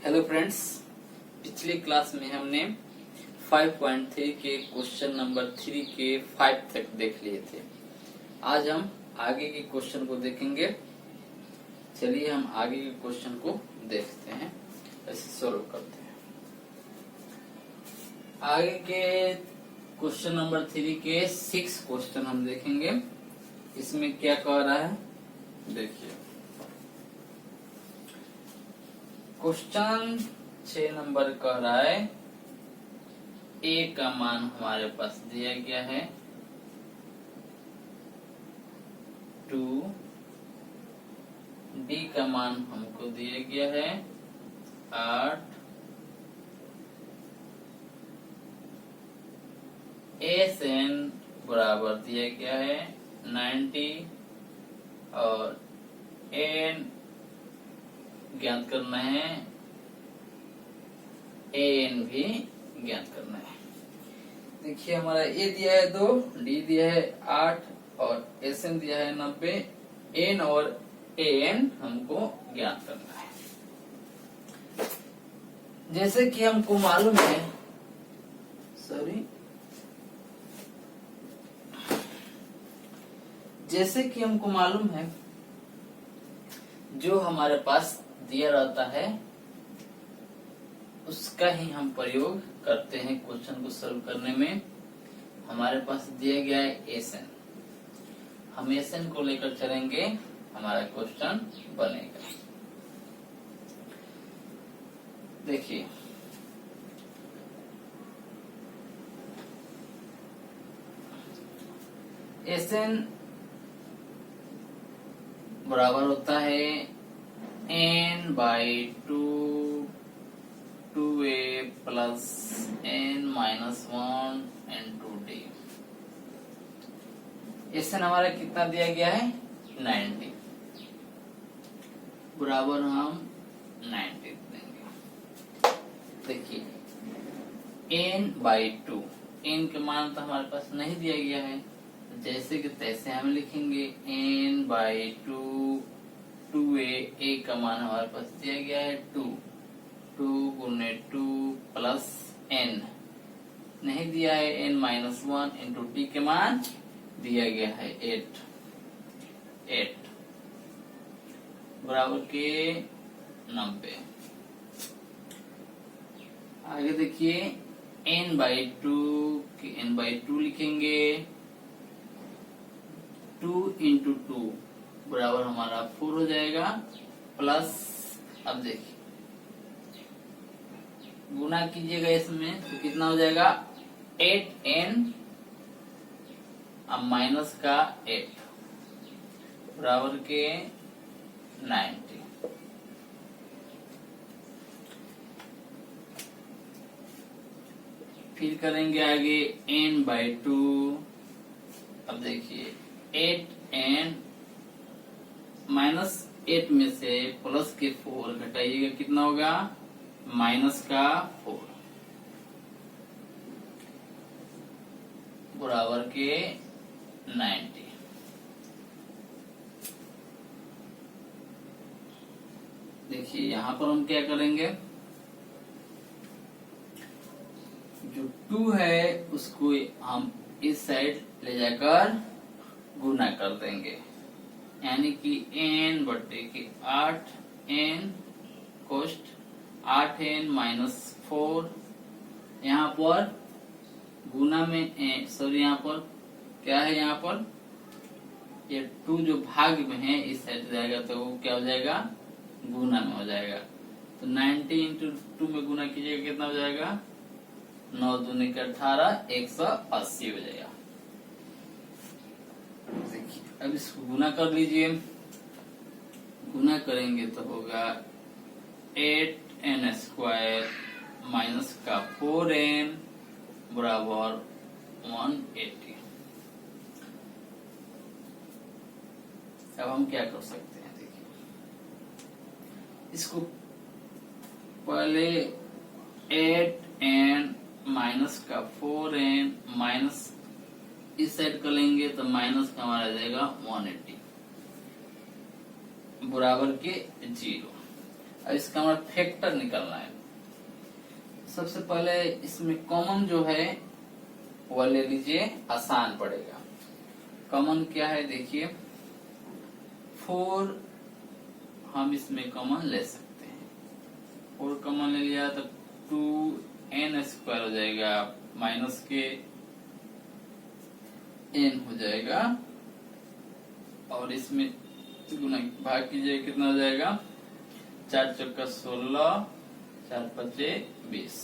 Hello friends, पिछली class में हमने 5.3 के क्वेश्चन नंबर 3 के 5 तक देख लिए थे। आज हम आगे के क्वेश्चन को देखेंगे। चलिए हम आगे के क्वेश्चन को देखते हैं, ऐसे सॉल्व करते हैं। आगे के क्वेश्चन नंबर 3 के 6 क्वेश्चन हम देखेंगे। इसमें क्या कह रहा है देखिए। क्वेश्चन 6 नंबर कह रहा है ए का मान हमारे पास दिया गया है 2, डी का मान हमको दिया गया है 8, एस एन बराबर दिया गया है 90 और एन ज्ञात करना है, एन भी ज्ञात करना है। देखिए हमारा ए दिया है 2, डी दिया है 8 और एस एन दिया है 90। एन और एन हमको ज्ञात करना है। जैसे कि हमको मालूम है, जैसे कि हमको मालूम है, जो हमारे पास दिया रहता है उसका ही हम प्रयोग करते हैं क्वेश्चन को सॉल्व करने में। हमारे पास दिया गया है एसएन, हम एसएन को लेकर चलेंगे, हमारा क्वेश्चन बनेगा। देखिए एसएन बराबर होता है n by 2a plus n minus 1 n2d। SN हमारा कितना दिया गया है 90, बराबर हम 90 देंगे। देखिए n बाई 2, n के मान तो हमारे पास नहीं दिया गया है, जैसे कि तैसे हम लिखेंगे n बाई 2a, a का मान हमारे पास दिया गया है 2 गुने 2 प्लस n नहीं दिया है n माइनस 1 इंटू टी के मान दिया गया है 8 बराबर के 90। आगे देखिए n बाई 2 लिखेंगे 2 इंटू 2 बराबर हमारा 4 हो जाएगा, प्लस अब देखिए गुना कीजिएगा इसमें तो कितना हो जाएगा 8n अब माइनस का 8 बराबर के 90। फिर करेंगे आगे n बाई 2। अब देखिए 8n माइनस 8 में से प्लस के 4 घटाइएगा, कितना होगा माइनस का 4 बराबर के 90। देखिए यहाँ पर हम क्या करेंगे, जो 2 है उसको हम इस साइड ले जाकर गुना कर देंगे, यानी कि n बटे के 8n कोष्ट 8n माइनस 4। यहाँ पर गुना में यहाँ पर क्या है, यहाँ पर ये 2 जो भाग में है इस साइड जाएगा तो वो क्या हो जाएगा गुना में हो जाएगा। तो 90 इंटू 2 में गुना कीजिएगा, कितना हो जाएगा 9 दूनी के 18, 180 हो जाएगा। देखिए अब इसको गुना कर लीजिए, गुना करेंगे तो होगा 8n स्क्वायर माइनस का 4n बराबर 180। अब हम क्या कर सकते हैं, देखिए इसको पहले 8n माइनस का 4n माइनस इस साइड कर लेंगे तो माइनस का हमारा आ जाएगा 180 बराबर के 0। अब इसका हमारा फैक्टर निकलना है। सबसे पहले इसमें कॉमन जो है वह ले लीजिए, आसान पड़ेगा। कॉमन क्या है देखिए, 4 हम इसमें कॉमन ले सकते हैं। 4 कॉमन ले लिया तो 2n² हो जाएगा, माइनस के n हो जाएगा, और इसमें गुना भाग कीजिए, कितना हो जाएगा, 4 चौका 16, 4 पचे 20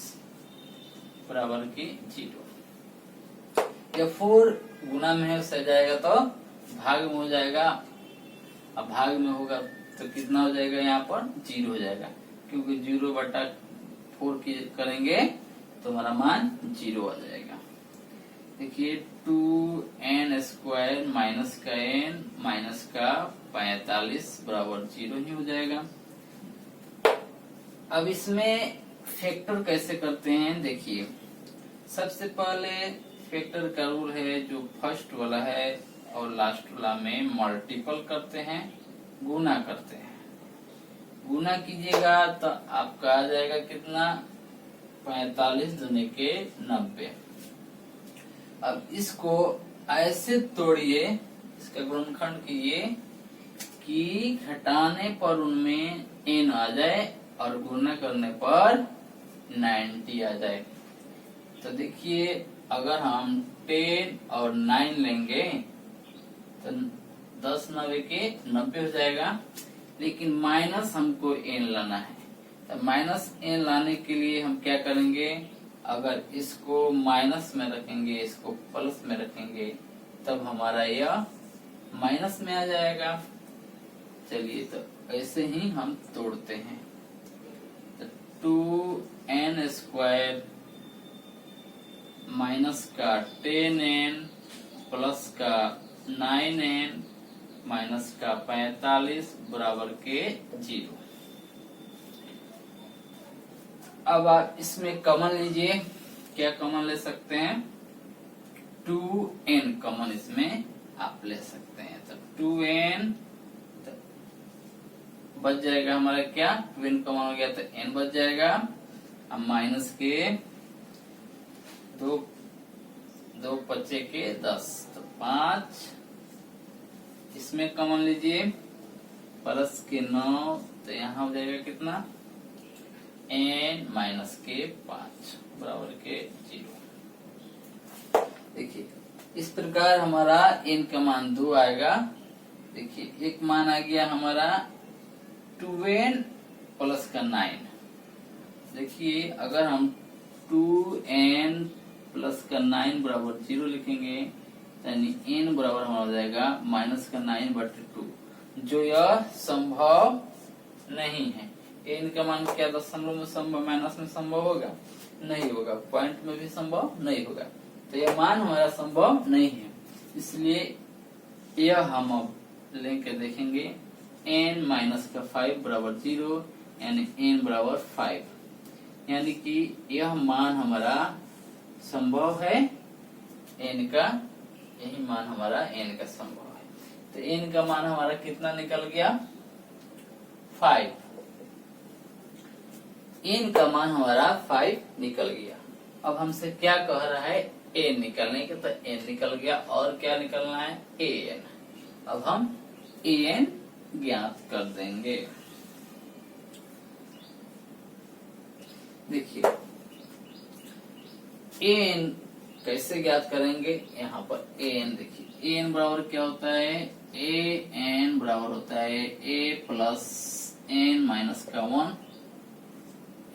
बराबर की 0। या 4 गुना में है उससे जाएगा तो भाग में हो जाएगा। अब भाग में होगा तो कितना हो जाएगा, यहाँ पर 0 हो जाएगा, क्योंकि 0/4 की करेंगे तो हमारा मान 0 आ जाएगा। देखिए 2n² माइनस का n माइनस का 45 बराबर 0 ही हो जाएगा। अब इसमें फैक्टर कैसे करते हैं देखिए, सबसे पहले फैक्टर का रूल है जो फर्स्ट वाला है और लास्ट वाला में मल्टीपल करते हैं, गुना करते हैं। गुना कीजिएगा तो आपका आ जाएगा कितना, 45 दूनी के 90। अब इसको ऐसे तोड़िए, इसका गुणनखंड कीजिए कि घटाने पर उनमें n आ जाए और गुणा करने पर 90 आ जाए। तो देखिए अगर हम 10 और 9 लेंगे तो 10 9 के 90 हो जाएगा, लेकिन माइनस हमको n लाना है। तो माइनस n लाने के लिए हम क्या करेंगे, अगर इसको माइनस में रखेंगे, इसको प्लस में रखेंगे, तब हमारा यह माइनस में आ जाएगा। चलिए तो ऐसे ही हम तोड़ते हैं। तो 2n² माइनस का 10n प्लस का 9n माइनस का 45 बराबर के 0। अब आप इसमें कॉमन लीजिए, क्या कॉमन ले सकते हैं, 2n कॉमन इसमें आप ले सकते हैं। तो 2n बच जाएगा हमारा, क्या 2n कॉमन हो गया तो n बच जाएगा। अब माइनस के 2 पचे के 10 तो 5, इसमें कॉमन लीजिए, प्लस के 9 तो यहाँ हो जाएगा कितना, n माइनस के 5 बराबर के 0। देखिए इस प्रकार हमारा n का मान 2 आएगा। देखिए एक मान आ गया हमारा 2n प्लस का 9। देखिए अगर हम 2n प्लस का 9 बराबर 0 लिखेंगे, यानी n बराबर हमारा हो जाएगा माइनस का 9/2, जो यह संभव नहीं है। n का मान क्या दशमलव में संभव, माइनस में संभव होगा, नहीं होगा, पॉइंट में भी संभव नहीं होगा, तो यह मान हमारा संभव नहीं है। इसलिए यह हम अब लेके देखेंगे, n माइनस का 5 बराबर 0, यानी n बराबर 5, यानी कि यह मान हमारा संभव है, n का यही मान हमारा n का संभव है। तो n का मान हमारा कितना निकल गया, 5। n का मान हमारा 5 निकल गया। अब हमसे क्या कह रहा है, a निकलने के, तो n निकल गया, और क्या निकलना है, an। अब हम an ज्ञात कर देंगे। देखिए an कैसे ज्ञात करेंगे, यहाँ पर an देखिए, an बराबर क्या होता है, an बराबर होता है a प्लस n माइनस का 1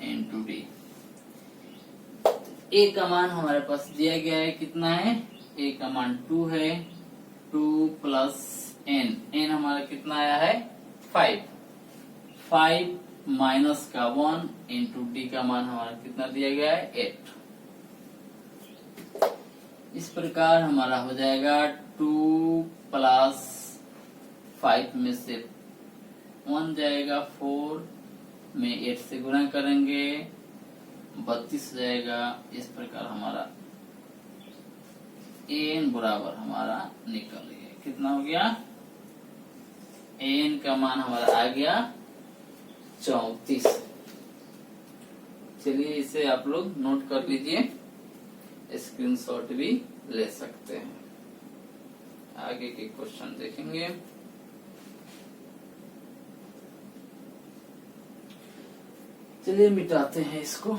इंटू d। a का मान हमारे पास दिया गया है, कितना है, a का मान 2 है, 2 प्लस n हमारा कितना आया है, 5 माइनस का 1 इंटू d का मान हमारा कितना दिया गया है, 8। इस प्रकार हमारा हो जाएगा 2 प्लस 5 में से 1 जाएगा, 4 में 8 से गुणा करेंगे 32 जाएगा। इस प्रकार हमारा n बराबर हमारा निकल गया, कितना हो गया, n का मान हमारा आ गया 34। चलिए इसे आप लोग नोट कर लीजिए, स्क्रीनशॉट भी ले सकते हैं। आगे के क्वेश्चन देखेंगे। चलिए मिटाते हैं इसको।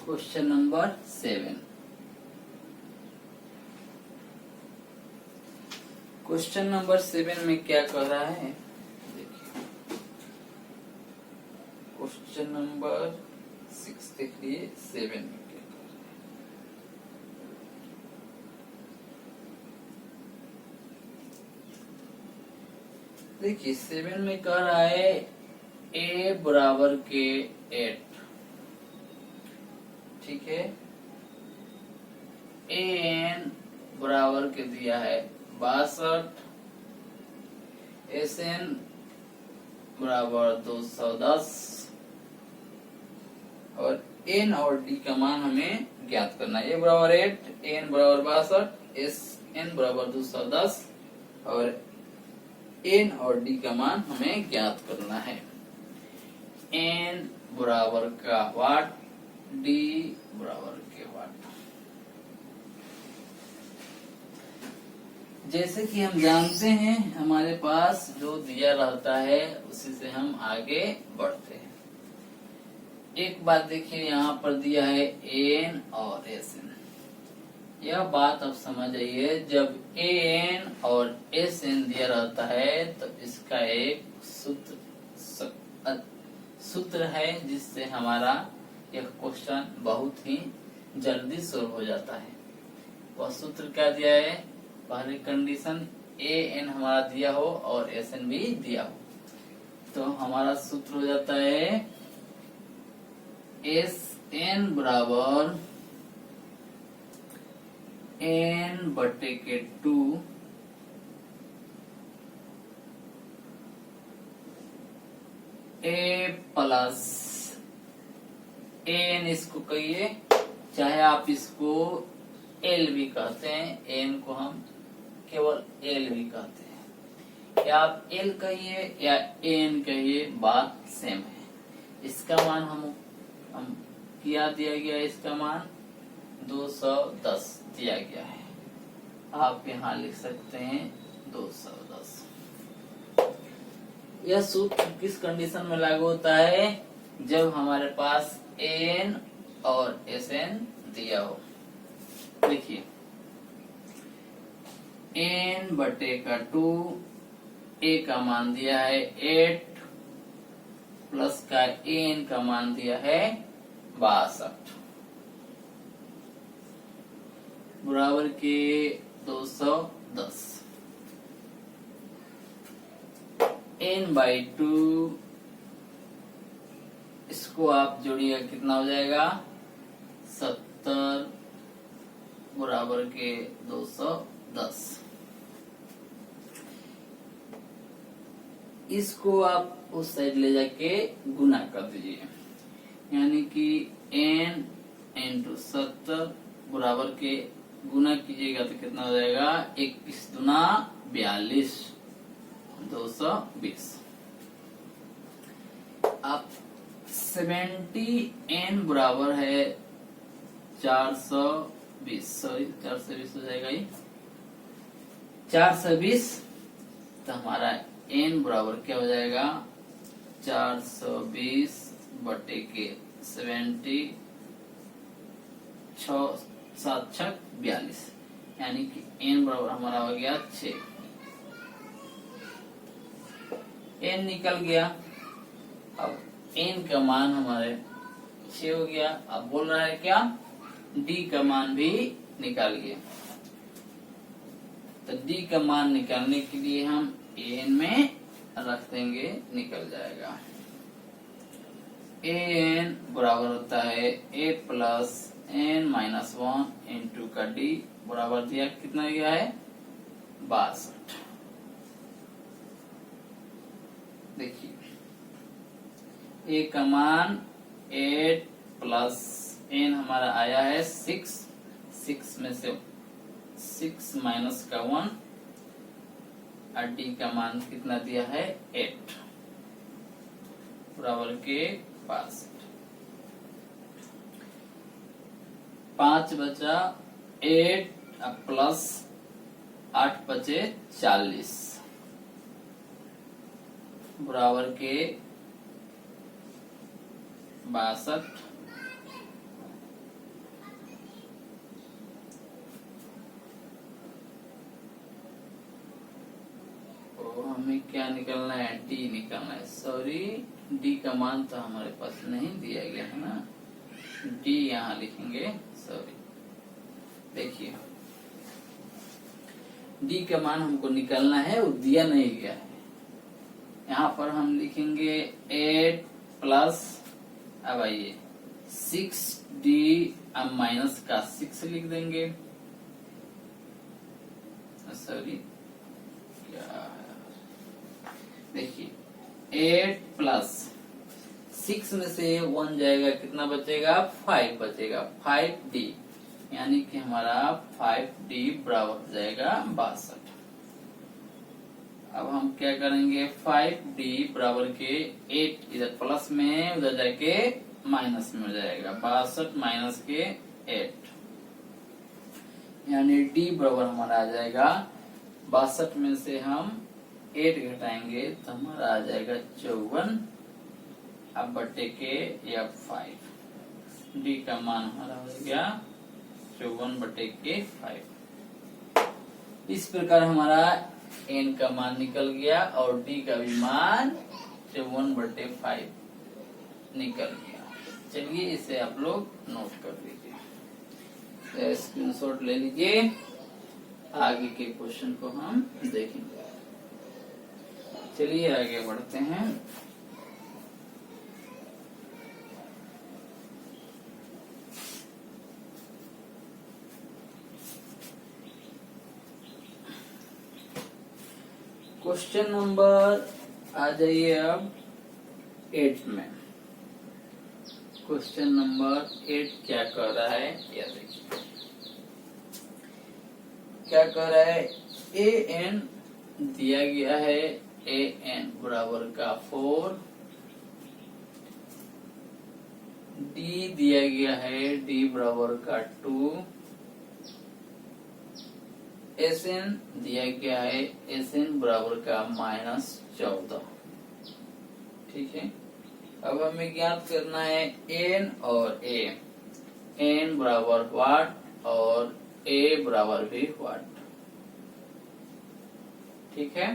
Question number 7। क्वेश्चन नंबर 7 में क्या कह रहा है, देखिए। क्वेश्चन नंबर 6 देखिए, 7 में क्या कह रहा है। देखिए 7 में कह रहा है a बराबर के 8, ठीक है। an बराबर के दिया है 62, SN बराबर 210 और n और d का मान हमें ज्ञात करना है। a बराबर 8, n बराबर 62, SN बराबर 210 और n और d का मान हमें ज्ञात करना है। n बराबर का वाट, d बराबर के वाट। जैसे कि हम जानते हैं हमारे पास जो दिया रहता है उसी से हम आगे बढ़ते हैं। एक बात देखिए, यहाँ पर दिया है an और SN। यह बात आप समझ आइए, जब an और SN दिया रहता है तो इसका एक सूत्र है जिससे हमारा यह क्वेश्चन बहुत ही जल्दी सोल्व हो जाता है। वह सूत्र क्या दिया है, पहली कंडीशन an हमारा दिया हो और SN भी दिया हो, तो हमारा सूत्र हो जाता है SN बराबर n बटे के 2 a प्लस n, इसको कहिए, चाहे आप इसको l भी कहते हैं, n को हम केवल l भी कहते हैं, या आप l कहिए या n कहिए, बात सेम है। इसका मान हम क्या दिया गया है, इसका मान 210 दिया गया है। आप यहाँ लिख सकते हैं 210। यह सूत्र किस कंडीशन में लागू होता है, जब हमारे पास an और SN दिया हो। देखिए n बटे का 2, a का मान दिया है 8 प्लस का n का मान दिया है 62 बराबर के 210। n बाई 2, इसको आप जोड़िएगा कितना हो जाएगा, 70 बराबर के 210। इसको आप उस साइड ले जाके गुना कर दीजिए, यानी कि n इंटू 70 बराबर के गुना कीजिएगा तो कितना हो जाएगा, 21 दूना 42, 220। आप 70 n बराबर है 420, सॉरी 420 हो जाएगा ये 420, तो हमारा n बराबर क्या हो जाएगा, 420 बटे के 70, 6 7 42, यानी कि n बराबर हमारा हो गया 6। n निकल गया, अब n का मान हमारे 6 हो गया। अब बोल रहा है क्या, d का मान भी निकालिए। तो d का मान निकालने के लिए हम n में रख देंगे, निकल जाएगा। an बराबर होता है a plus n minus 1 into का d बराबर दिया कितना गया है, 62। देखिए ए का मान 8 प्लस एन हमारा आया है 6, 6 में से 6 माइनस का 1 और डी का मान कितना दिया है 8 बराबर के 62। 5 बचा 8 प्लस 8 बचे 40 बराबर के 62। हमें क्या निकलना है, डी निकलना है। सॉरी, डी का मान तो हमारे पास नहीं दिया गया है ना, डी यहाँ लिखेंगे। सॉरी, देखिए डी का मान हमको निकलना है, वो दिया नहीं गया है। यहाँ पर हम लिखेंगे 8 प्लस, अब आइए 6D, अब माइनस का 6 लिख देंगे। सॉरी, देखिए 8 प्लस 6 में से 1 जाएगा, कितना बचेगा 5 बचेगा, 5D, यानी कि हमारा 5D बराबर हो जाएगा 62। अब हम क्या करेंगे, 5D बराबर के 8 इधर प्लस में, उधर जाके माइनस में हो जाएगा, 62 माइनस के 8, यानी D बराबर हमारा आ जाएगा 62 में से हम 8 घटाएंगे तो हमारा आ जाएगा 54, अब बटे के या 5, डी का मान हमारा हो गया 54 बटे के 5। इस प्रकार हमारा एन का मान निकल गया और डी का भी मान 54 बटे 5 निकल गया। चलिए इसे आप लोग नोट कर लीजिए, स्क्रीनशॉट ले लीजिए, आगे के क्वेश्चन को हम देखेंगे। चलिए आगे बढ़ते हैं। क्वेश्चन नंबर आ जाइए अब 8 में। क्वेश्चन नंबर 8 क्या कह रहा है, यह देखिए क्या कह रहा है। ए एन दिया गया है, ए एन बराबर का 4, डी दिया गया है, डी बराबर का 2, एस एन दिया गया है, एस एन बराबर का -14। ठीक है, अब हमें ज्ञात करना है एन और ए, एन बराबर वाट और ए बराबर भी वाट। ठीक है,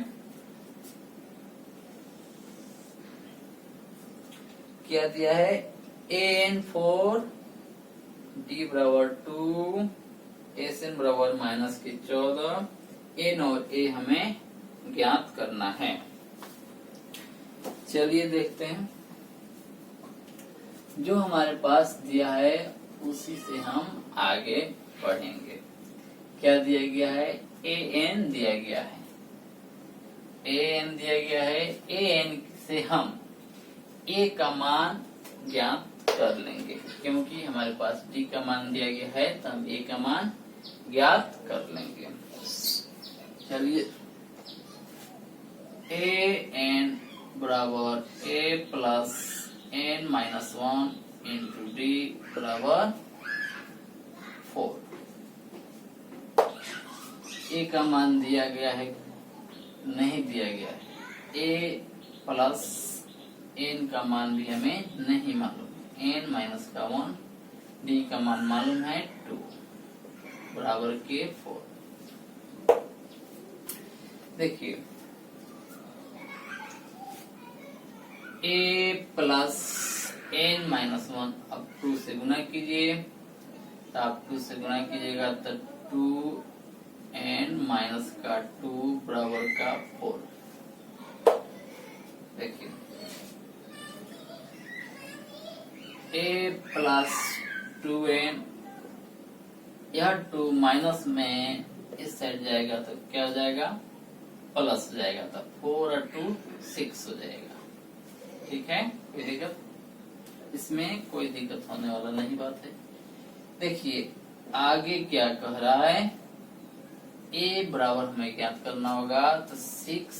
क्या दिया है, एन 4, डी बराबर 2, एस एन बराबर -14, एन और ए हमें ज्ञात करना है। चलिए देखते हैं, जो हमारे पास दिया है उसी से हम आगे बढ़ेंगे। क्या दिया गया है, ए एन दिया गया है, ए एन दिया गया है, ए एन से हम ए का मान ज्ञात कर लेंगे, क्योंकि हमारे पास डी का मान दिया गया है तो हम ए का मान ज्ञात कर लेंगे। चलिए, ए एन बराबर ए प्लस एन -1 इंटू डी बराबर 4। ए का मान दिया गया है, नहीं दिया गया है, ए प्लस एन का मान भी हमें नहीं मालूम, एन -1, डी का मान मालूम है 2 बराबर के 4। देखिए, ए प्लस एन -1, अब 2 से गुना कीजिए, तो आप 2 से गुना कीजिएगा तो 2n माइनस का 2 बराबर का 4। देखिए, a प्लस 2n, यह 2 माइनस में इस साइड जाएगा तो क्या हो जाएगा प्लस हो जाएगा, तो 4 और 2 6 हो जाएगा। ठीक है, कोई दिक्कत इसमें? कोई दिक्कत होने वाला नहीं बात है। देखिए आगे क्या कह रहा है, ए बराबर हमें ज्ञात करना होगा, तो 6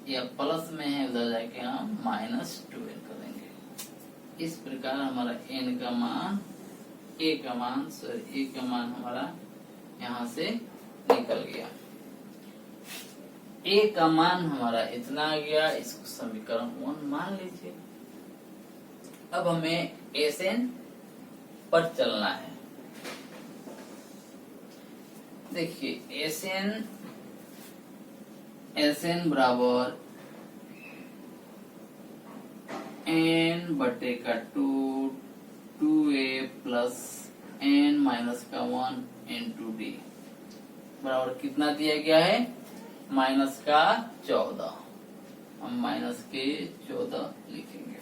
या प्लस में है, उधर जाके हम -2n करेंगे। इस प्रकार हमारा n का मान, ए का मान हमारा यहाँ से निकल गया। ए का मान हमारा इतना आ गया, इसको समीकरण 1 मान लीजिए। अब हमें Sn पर चलना है। देखिए Sn बराबर n बटे का 2 2a प्लस n माइनस का 1 इंटू डी बराबर कितना दिया गया है, माइनस का 14। हम माइनस के 14 लिखेंगे।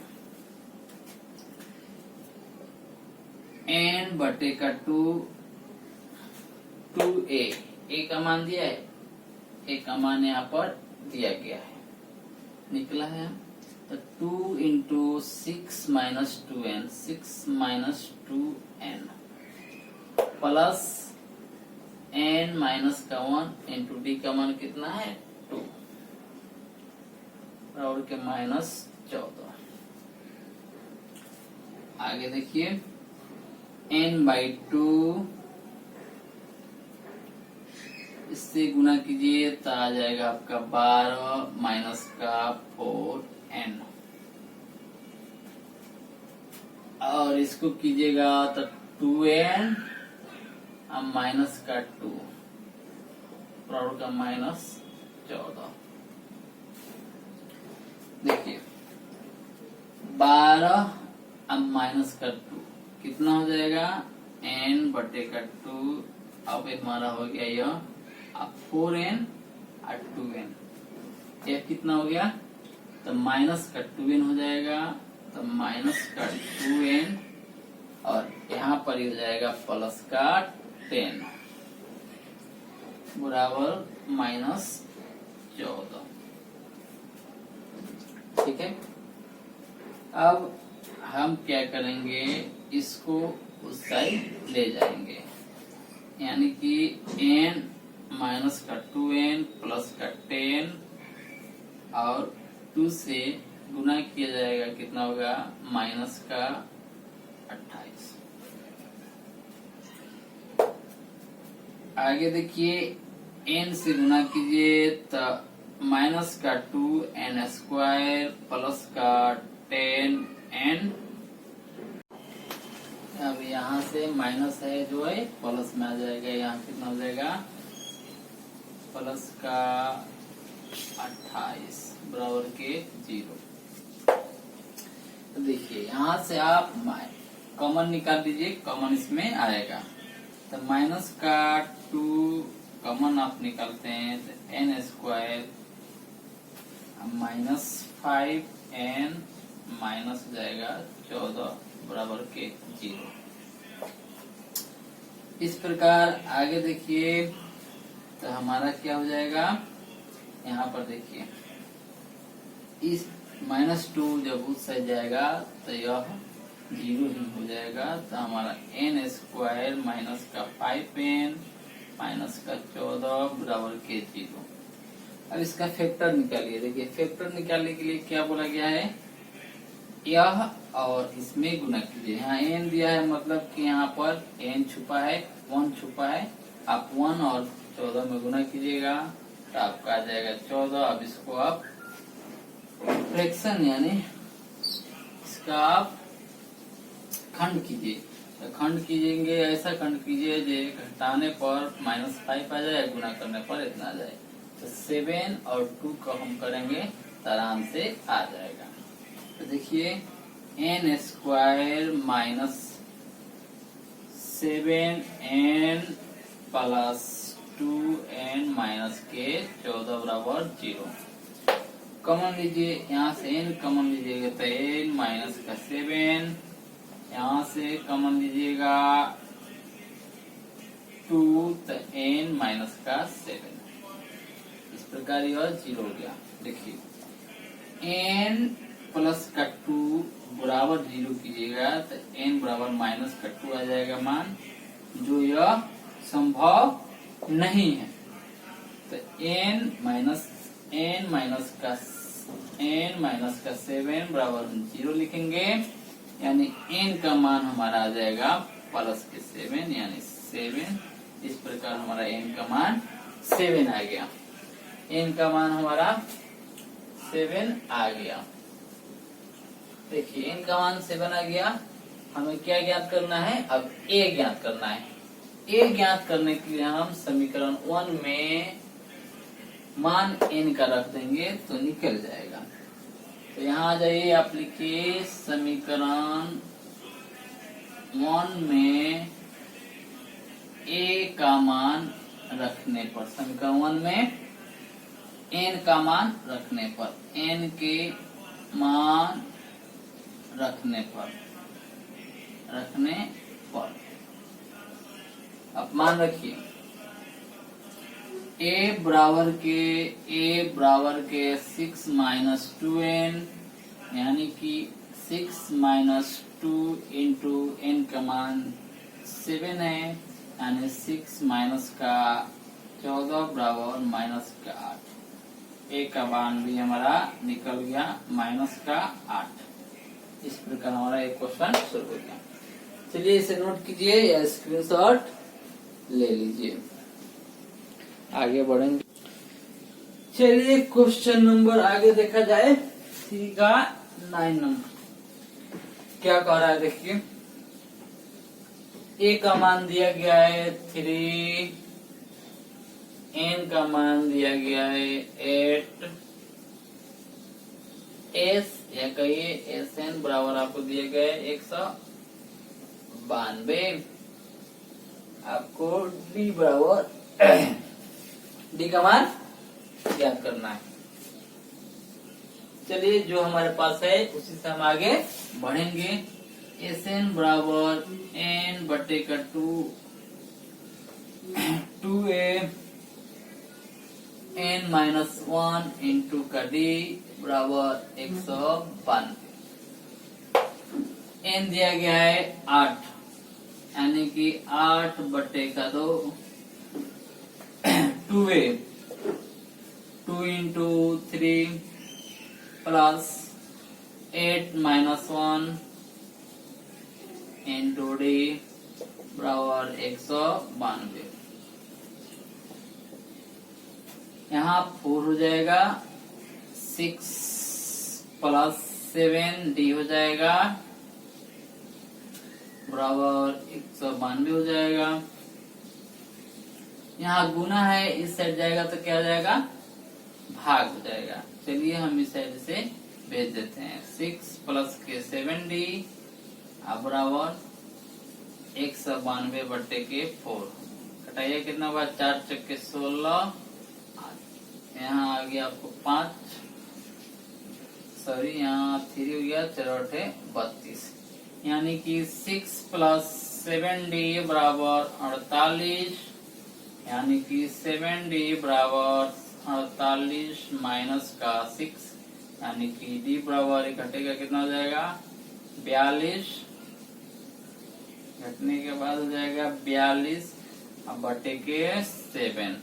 n बटे का 2a, a का मान दिया है, a का मान यहाँ पर दिया गया है, निकला है। तो 2 into 6 minus 2n, 6 minus 2n plus n minus का 1 इंटू डी का मान कितना है 2 बराबर के -14। आगे देखिए n/2 इससे गुना कीजिए तो आ जाएगा आपका 12 माइनस का 4n, और इसको कीजिएगा तो 2n माइनस का 2 बराबर का -14। देखिए 12 माइनस का 2 कितना हो जाएगा, n बटे का 2। अब हमारा हो गया यह 4n और 2n, यह कितना हो गया, तो माइनस का 2n हो जाएगा, तो माइनस का 2n, और यहाँ पर ही हो जाएगा प्लस का 10 बराबर -14। ठीक है, अब हम क्या करेंगे, इसको उस साइड ले जाएंगे, यानी कि n माइनस का 2n प्लस का 10 और 2 से गुना किया जाएगा, कितना होगा, माइनस का 28। आगे देखिए n से गुना कीजिए तो माइनस का 2n² प्लस का 10n। अब यहाँ से माइनस है जो है प्लस में आ जाएगा, यहाँ कितना हो जाएगा, प्लस का 28 बराबर के 0। तो देखिए यहाँ से आप कॉमन निकाल दीजिए, कॉमन इसमें आएगा, तो माइनस का 2 कॉमन आप निकालते हैं तो n² माइनस 5n माइनस हो जाएगा 14 बराबर के 0। इस प्रकार आगे देखिए तो हमारा क्या हो जाएगा, यहाँ पर देखिए इस -2 जब उस साइड जाएगा तो यह 0 ही हो जाएगा, तो हमारा n² माइनस का 5n माइनस का 14 बराबर के 0। अब इसका फैक्टर निकालिए। देखिए फैक्टर निकालने के लिए क्या बोला गया है, यह और इसमें गुना कीजिए। यहाँ n दिया है, मतलब कि यहाँ पर n छुपा है, 1 छुपा है, आप 1 और 14 में गुना कीजिएगा तो आपका आ जाएगा 14। अब इसको आप फ्रैक्शन यानी इसका आप खंड कीजिए, तो खंड कीजिएंगे, ऐसा खंड कीजिए जो घटाने पर -5 आ जाए, गुना करने पर इतना आ जाए। तो 7 और 2 को हम करेंगे तो आराम से आ जाएगा। तो देखिए n² minus 7n plus 2n minus के 14 बराबर 0। कॉमन लीजिए, यहाँ से n कॉमन लीजिएगा तो n माइनस का 7, यहाँ से कॉमन लीजिएगा 2 तो n माइनस का 7। इस प्रकार यह 0 हो गया। देखिए n प्लस का 2 बराबर 0 कीजिएगा तो n बराबर माइनस का 2 आ जाएगा मान, जो यह संभव नहीं है। तो n माइनस का 7 बराबर 0 लिखेंगे, यानी n का मान हमारा आ जाएगा प्लस के 7 यानी 7। इस प्रकार हमारा n का मान 7 आ गया। n का मान हमारा 7 आ गया। देखिए n का मान 7 आ गया। हमें क्या ज्ञात करना है? अब a ज्ञात करना है। a ज्ञात करने के लिए हम समीकरण 1 में मान n का रख देंगे तो निकल जाएगा। तो यहाँ आ जाइए, आप लिखिए समीकरण 1 में a का मान रखने पर, समीकरण 1 में n का मान रखने पर, n के मान रखने पर अब मान रखिए a बराबर के 6 माइनस 2n, यानी कि 6 माइनस 2 इंटू n का मान 7 है, यानी 6 माइनस का 14 बराबर माइनस का 8। a का मान भी हमारा निकल गया माइनस का 8। इस प्रकार हमारा एक क्वेश्चन शुरू हो गया। चलिए इसे नोट कीजिए या स्क्रीनशॉट ले लीजिए, आगे बढ़ेंगे। चलिए क्वेश्चन नंबर आगे देखा जाए, सी का 9 नंबर क्या कह रहा है? देखिए a का मान दिया गया है 3, n का मान दिया गया है 8, s या कहिए sn बराबर आपको दिए गए 192। आपको d बराबर d का मान ज्ञात करना है। चलिए जो हमारे पास है उसी से हम आगे बढ़ेंगे। sn बराबर n बटे का 2a n माइनस 1 इंटू का d बराबर 192। n दिया गया है 8, यानी कि 8 बटे का 2, 2a 2 into 3 plus 8 minus 1 into d बराबर 192। यहाँ 4 हो जाएगा, 6 प्लस 7 d हो जाएगा बराबर 192 हो जाएगा। यहाँ गुना है, इस साइड जाएगा तो क्या हो जाएगा? भाग हो जाएगा। चलिए हम इस साइड से भेज देते हैं। 6 प्लस के 7d बराबर 192 बट्टे के 4। कटाइए कितना हुआ? 4 चक्के 16, यहाँ आ गया आपको 5, सॉरी यहाँ 3 हो गया, 4 32, यानी कि 6 प्लस 7d बराबर 48, यानी कि 7d बराबर 48 माइनस का 6, यानी कि d बराबर घटेगा कितना हो जाएगा? 42, घटने के बाद हो जाएगा 42 अब बटे के 7।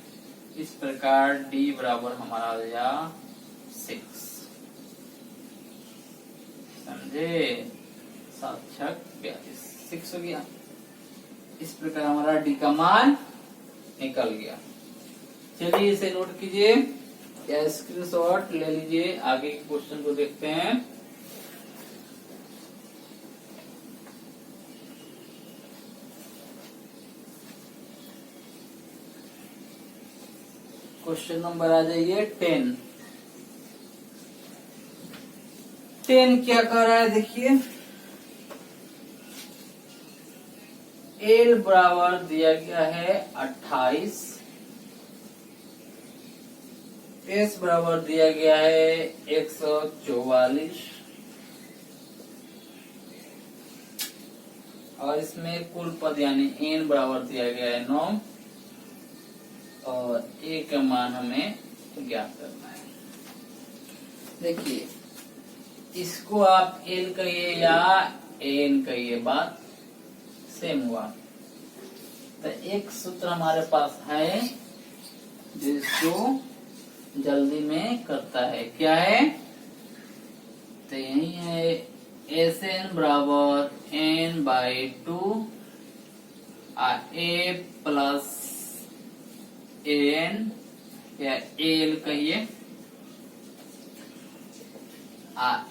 इस प्रकार d बराबर हमारा हो जाएगा 6। समझे? 7 छक 42, 6 हो गया। इस प्रकार हमारा d का मान निकल गया। चलिए इसे नोट कीजिए या स्क्रीनशॉट ले लीजिए, आगे के क्वेश्चन को देखते हैं। क्वेश्चन नंबर आ जाइए 10। 10 क्या कह रहा है? देखिए l बराबर दिया गया है 28, s बराबर दिया गया है 144, और इसमें कुल पद यानी n बराबर दिया गया है 9, और a का मान हमें ज्ञात करना है। देखिए इसको आप एल कहिए या एन कहिए, बात सेम हुआ। तो एक सूत्र हमारे पास है जिसको जल्दी में करता है, क्या है? तो यही है एस एन बराबर N by two A plus N या एल कहिए।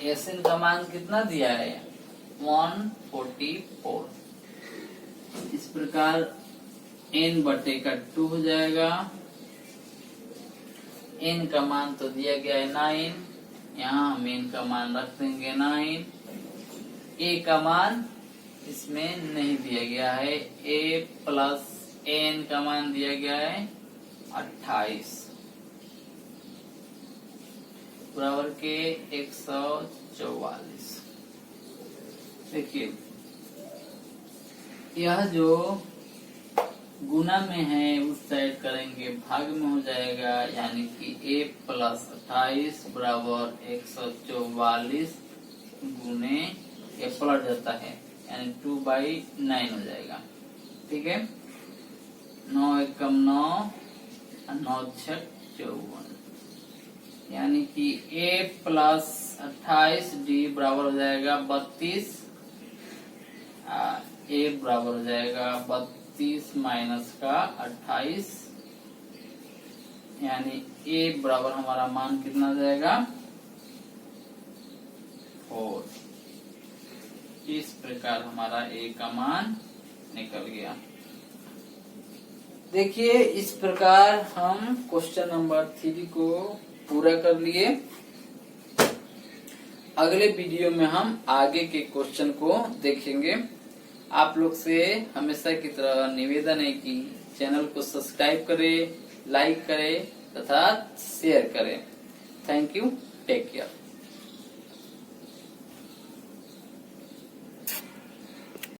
एस एन का मान कितना दिया है? 144। इस प्रकार n बटे का 2 हो जाएगा। n का मान तो दिया गया है 9, यहाँ हम n का मान रख देंगे 9। a का मान इसमें नहीं दिया गया है, a प्लस n का मान दिया गया है 28 बराबर के 144। देखिए यह जो गुना में है उस साइड करेंगे भाग में हो जाएगा, यानी कि a प्लस 28 बराबर 144 गुने ये पलट जाता है, यानी 2/9 हो जाएगा। ठीक है, 9 एकम 9 और 9 छक 54, यानी कि a प्लस 28 d बराबर हो जाएगा 32, a बराबर हो जाएगा 32 माइनस का 28, यानी a बराबर हमारा मान कितना हो जाएगा? 4। इस प्रकार हमारा a का मान निकल गया। देखिए इस प्रकार हम क्वेश्चन नंबर 3 को पूरा कर लिए। अगले वीडियो में हम आगे के क्वेश्चन को देखेंगे। आप लोग से हमेशा की तरह निवेदन है कि चैनल को सब्सक्राइब करें, लाइक करें तथा शेयर करें। Thank you, take care.